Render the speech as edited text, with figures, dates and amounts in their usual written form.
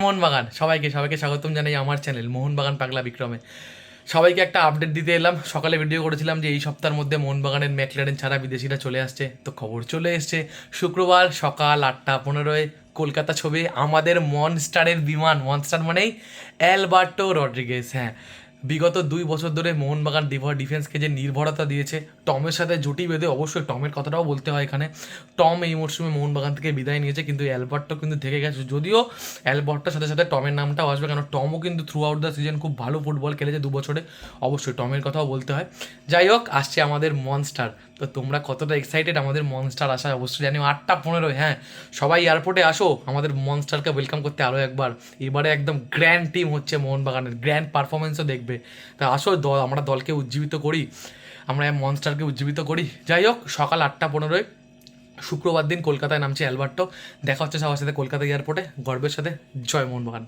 মোহনবাগান সবাইকে স্বাগতম জানাই আমার চ্যানেল মোহনবাগান পাগলা বিক্রমে। সবাইকে একটা আপডেট দিতে এলাম। সকালে ভিডিও করেছিলাম যে এই সপ্তাহের মধ্যে মোহনবাগানের ম্যাকলারেন ছাড়া বিদেশিরা চলে আসছে, তো খবর চলে এসছে। শুক্রবার সকাল 8:15 কলকাতা ছবি আমাদের মনস্টারের বিমান। মনস্টার মানেই অ্যালবার্টো রড্রিগেজ। হ্যাঁ, বিগত 2 বছর ধরে মোহনবাগান ডিফেন্সকে যে নির্ভরতা দিয়েছে, টমের সাথে জুটি বেঁধে, অবশ্যই টমের কথাটাও বলতে হয় এখানে। টম এই মরশুমে মোহনবাগান থেকে বিদায় নিয়েছে, কিন্তু অ্যালবার্টো কিন্তু থেকে গেছে। যদিও অ্যালবার্টোর সাথে সাথে টমের নামটাও আসবে, কারণ টমও কিন্তু থ্রু আউট দ্য সিজন খুব ভালো ফুটবল খেলেছে 2 বছরে। অবশ্যই টমের কথাও বলতে হয়। যাই হোক, আসছে আমাদের মনস্টার। তো তোমরা কতটা এক্সাইটেড আমাদের মনস্টার আসায় অবশ্যই জানি। 8:15, হ্যাঁ, সবাই এয়ারপোর্টে আসো আমাদের মনস্টারকে ওয়েলকাম করতে আরও একবার। এবারে একদম গ্র্যান্ড টিম হচ্ছে মোহনবাগানের, গ্র্যান্ড পারফরমেন্সও দেখবে। তা আসো, আমরা দলকে উজ্জীবিত করি, আমরা মনস্টারকে উজ্জীবিত করি। যাই হোক, সকাল 8:15 শুক্রবার দিন কলকাতায় নামছে অ্যালবার্টো। দেখা হচ্ছে সবার সাথে কলকাতা এয়ারপোর্টে। গর্বের সাথে জয় মোহনবাগান।